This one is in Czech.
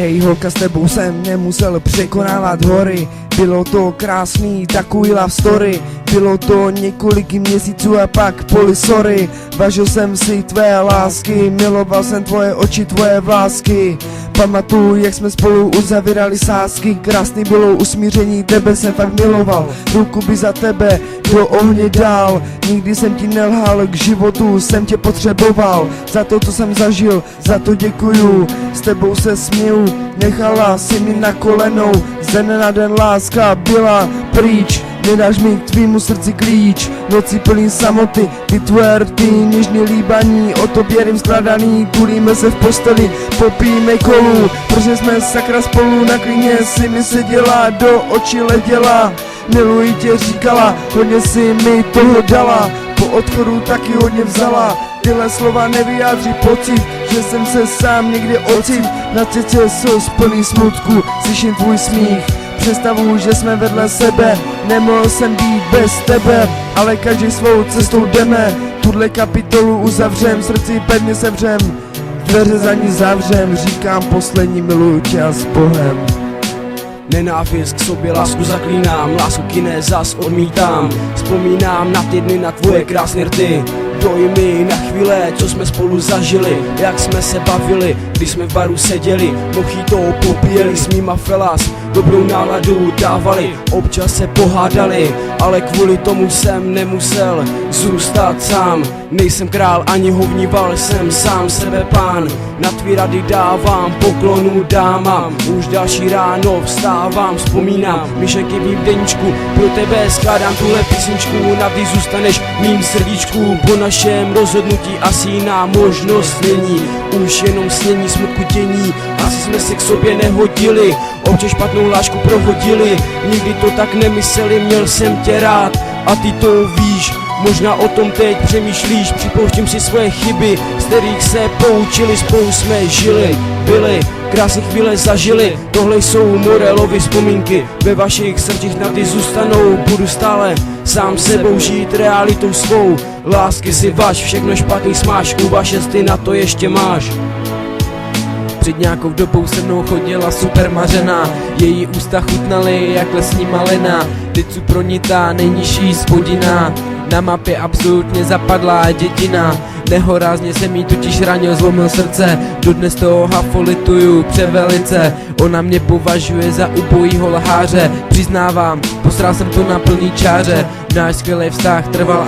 Hej holka, s tebou jsem nemusel překonávat hory. Bylo to krásný, takový love story. Bylo to několik měsíců a pak polisory. Vážil jsem si tvé lásky, miloval jsem tvoje oči, tvoje vlásky. Pamatuju, jak jsme spolu uzavírali sázky. Krásný bylo usmíření, tebe jsem fakt miloval. Ruku by za tebe do ohně dál. Nikdy jsem ti nelhal, k životu jsem tě potřeboval. Za to, co jsem zažil, za to děkuju. S tebou se směju, nechala si mi na kolenou. Ze dne na den láska byla pryč. Nedáš mi k tvýmu srdci klíč. Noci plný samoty, ty tvoje rty, něžný líbaní, o tobě rým skladaný. Tulíme se v posteli, popijeme kolu, protože jsme sakra spolu. Na klíně si mi seděla, do očí leděla. Miluji tě říkala, hodně si mi toho dala. Po odchodu taky hodně vzala. Tyhle slova nevyjádří pocit, že jsem se sám někde ocit. Na cestě jsou plný smutku, slyším tvůj smích. Představuji, že jsme vedle sebe, nemohl jsem být bez tebe. Ale každý svou cestou jdeme, tuhle kapitolu uzavřem, srdci pevně sevřem. Dveře za ní zavřem, říkám poslední, miluju tě a s Bohem. Nenávist k sobě, lásku zaklínám, lásku k jiné zas odmítám. Vzpomínám na ty dny, na tvoje krásné rty. Dojmy na chvíle, co jsme spolu zažili, jak jsme se bavili, když jsme v baru seděli, mojito popíjeli s mýma felas, dobrou náladu dávali, občas se pohádali, ale kvůli tomu jsem nemusel zůstat sám. Nejsem král ani hovníval, jsem sám sebe pán. Na tvý rady dávám poklonu dámám, už další ráno vstávám, vzpomínám myšlenky v mým deníčku, pro tebe skládám tuhle písničku, navždy zůstaneš mým srdíčku. Po našem rozhodnutí asi jiná možnost není, už jenom snění smutku dění, asi jsme se k sobě nehodili, občas špatnou lášku prohodili, nikdy to tak nemysleli, měl jsem tě rád a ty to víš. Možná o tom teď přemýšlíš, připouštím si svoje chyby, z kterých se poučili, spolu jsme žili, byli, krásné chvíle zažili, tohle jsou Morelovy vzpomínky, ve vašich srdcích navždy zůstanou, budu stále sám sebou žít realitou svou, lásky si vaš, všechno špatný smáš, uvaž, jestli na to ještě máš. Před nějakou dobou se mnou chodila super mařená, její ústa chutnaly jak lesní malina, tycu pronitá nejnižší spodina, na mapě absolutně zapadlá dětina. Nehorázně jsem jí totiž ranil, zlomil srdce, dodnes toho hafolituju převelice. Ona mě považuje za ubojího lháře, přiznávám, posral jsem to na plný čáře. Náš skvělý vztah trval